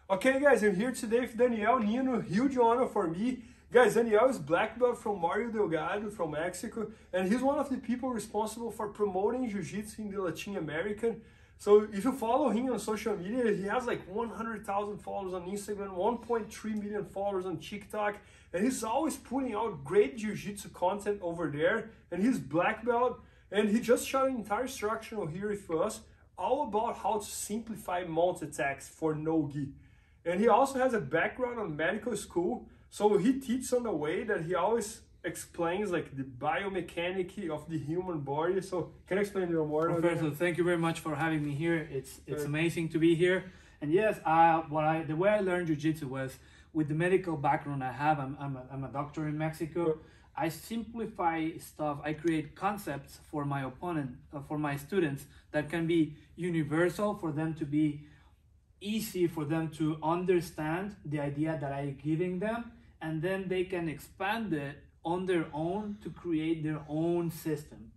Okay guys, I'm here today with Daniel Nino, huge honor for me. Guys, Daniel is black belt from Mario Delgado from Mexico, and he's one of the people responsible for promoting Jiu-Jitsu in the Latin American. So if you follow him on social media, he has like 100,000 followers on Instagram, 1.3 million followers on TikTok, and he's always putting out great Jiu-Jitsu content over there, and he's black belt, and he just shot an entire instructional here with us, all about how to simplify mount attacks for no-gi. And he also has a background on medical school, so he teaches on the way that he always explains like the biomechanics of the human body. So can you explain a little more? Professor, thank you very much for having me here. It's amazing to be here. And yes, the way I learned Jiu-Jitsu was with the medical background I have. I'm a doctor in Mexico. I simplify stuff. I create concepts for my opponent, for my students that can be universal, for them to be easy for them to understand the idea that I'm giving them, and then they can expand it on their own to create their own system.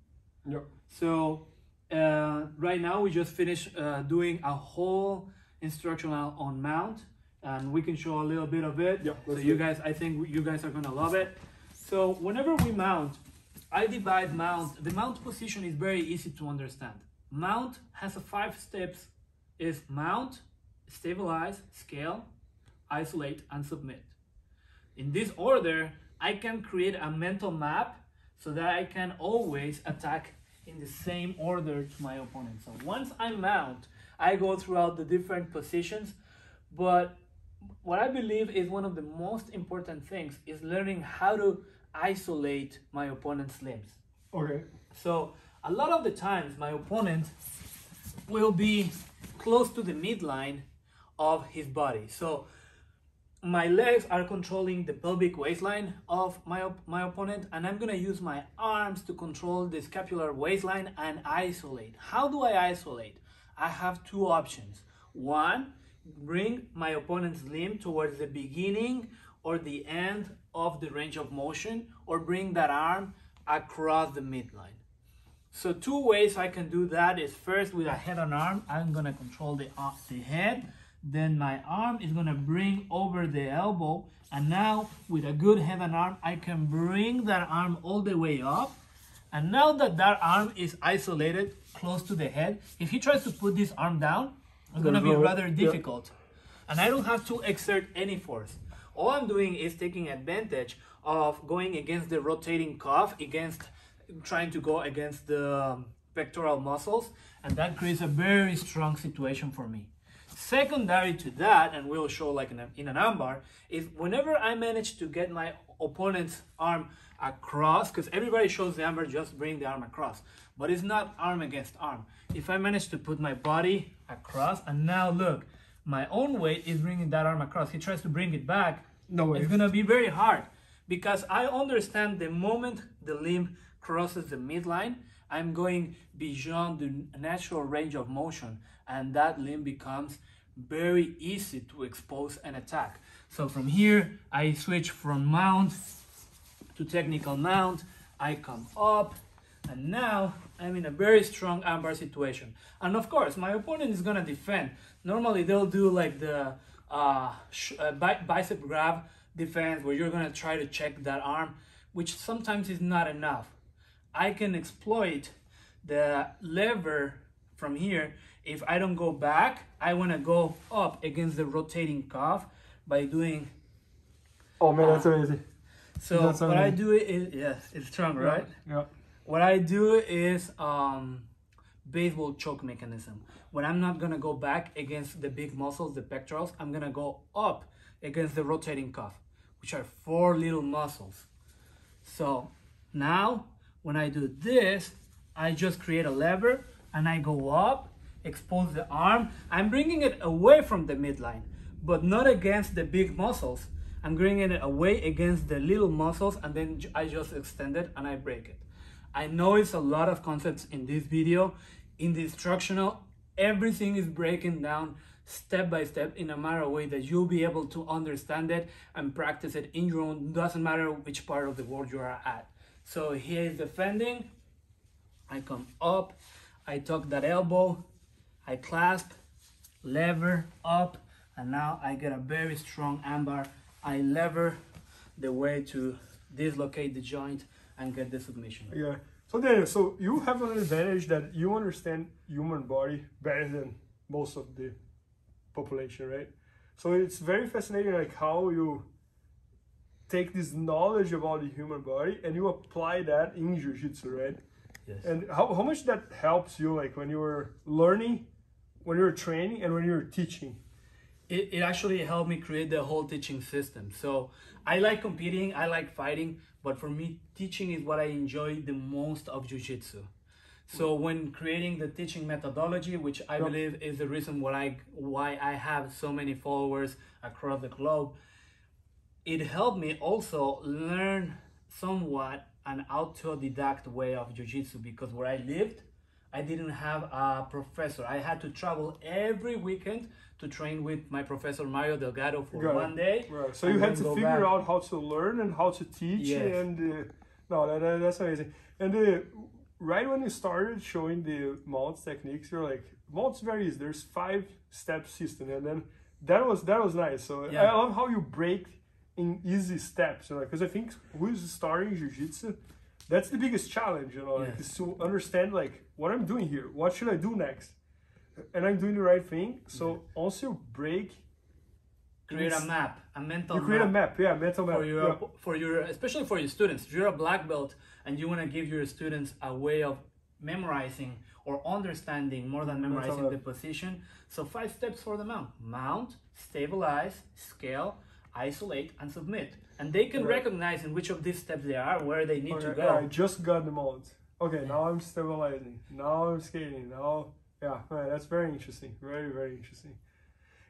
Yep. So right now we just finished doing a whole instructional on mount, and we can show a little bit of it. Yep, so you guys, I think you guys are gonna love it. So whenever we mount, I divide mount. The mount position is very easy to understand. Mount has 5 steps: is mount, stabilize, scale, isolate, and submit. In this order, I can create a mental map so that I can always attack in the same order to my opponent. So once I mount, I go throughout the different positions, but what I believe is one of the most important things is learning how to isolate my opponent's limbs. Okay. So a lot of the times my opponent will be close to the midline of his body. So my legs are controlling the pelvic waistline of my opponent, and I'm gonna use my arms to control the scapular waistline and isolate. How do I isolate? I have 2 options. One, bring my opponent's limb towards the beginning or the end of the range of motion, or bring that arm across the midline. So 2 ways I can do that is, first with a head and arm, I'm gonna control the head, then my arm is gonna bring over the elbow, and now with a good head and arm, I can bring that arm all the way up. And now that that arm is isolated close to the head, if he tries to put this arm down, it's gonna be rather difficult. And I don't have to exert any force. All I'm doing is taking advantage of going against the rotating cuff, trying to go against the pectoral muscles, and that creates a very strong situation for me. Secondary to that, and we'll show like in an armbar, is whenever I manage to get my opponent's arm across, because everybody shows the armbar, just bring the arm across, but it's not arm against arm. If I manage to put my body across, and now look, my own weight is bringing that arm across. He tries to bring it back. No way. It's gonna be very hard, because I understand the moment the limb crosses the midline, I'm going beyond the natural range of motion, and that limb becomes very easy to expose and attack. So from here, I switch from mount to technical mount. I come up, and now I'm in a very strong armbar situation. And of course, my opponent is gonna defend. Normally, they'll do like the bicep grab defense, where you're gonna try to check that arm, which sometimes is not enough. I can exploit the lever from here. If I don't go back, I want to go up against the rotating cuff by doing... Oh man, that's so easy. So what I do is, yes, it's strong, right? Yeah. What I do is baseball choke mechanism. When I'm not going to go back against the big muscles, the pectorals, I'm going to go up against the rotating cuff, which are 4 little muscles. So now, when I do this, I just create a lever, and I go up, expose the arm. I'm bringing it away from the midline, but not against the big muscles. I'm bringing it away against the little muscles, and then I just extend it and I break it. I know it's a lot of concepts in this video. In the instructional, everything is breaking down step by step in a matter of way that you'll be able to understand it and practice it in your own, doesn't matter which part of the world you are at. So here is defending. I come up, I tuck that elbow, I clasp, lever, up, and now I get a very strong armbar. I lever the way to dislocate the joint and get the submission. Yeah. So Daniel, so you have an advantage that you understand human body better than most of the population, right? So it's very fascinating, like how you take this knowledge about the human body and you apply that in jiu-jitsu, right? Yes. And how much that helps you, like when you were learning, when you were training, and when you were teaching? It actually helped me create the whole teaching system. So I like competing, I like fighting, but for me, teaching is what I enjoy the most of jiu-jitsu. So when creating the teaching methodology, which I believe is the reason why I have so many followers across the globe, it helped me also learn somewhat an autodidact way of jiu-jitsu, because where I lived, I didn't have a professor. I had to travel every weekend to train with my professor Mario Delgado for one day. Right. So you had to figure out how to learn and how to teach. Yes. And that's amazing. And right when you started showing the mounts techniques, you're like, mounts very easy. There's 5-step system, and then that was nice. So I love how you break in easy steps, because I think who's starting jiu-jitsu, that's the biggest challenge, like, is to understand like what I'm doing here, what should I do next, and I'm doing the right thing. So also break, create a map, a mental map. You create a map, mental map for your especially for your students. If you're a black belt and you want to give your students a way of memorizing or understanding more than memorizing the position, so 5 steps for the mount, stabilize, scale, isolate, and submit, and they can recognize in which of these steps they are, where they need to go. I just got the mount. Okay, now I'm stabilizing. Now I'm skating. Now, that's very interesting. Very, very interesting.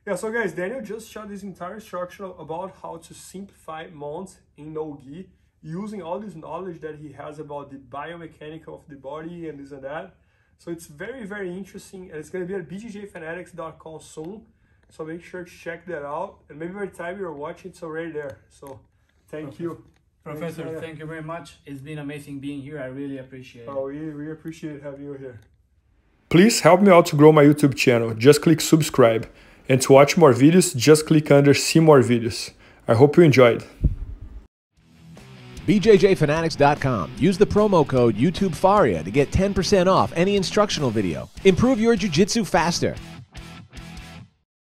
Yeah, so guys, Daniel just shot this entire instruction about how to simplify mounts in no-gi, using all this knowledge that he has about the biomechanics of the body and this and that. So it's very, very interesting, and it's going to be at IBJJFanatics.com soon. So make sure to check that out, and maybe by the time you're watching, it's already there. So thank you. Professor, thank you very much. It's been amazing being here. I really appreciate it. Oh, we appreciate having you here. Please help me out to grow my YouTube channel. Just click subscribe. And to watch more videos, just click under see more videos. I hope you enjoyed. IBJJFanatics.com. Use the promo code YouTube Faria to get 10% off any instructional video. Improve your jiu-jitsu faster.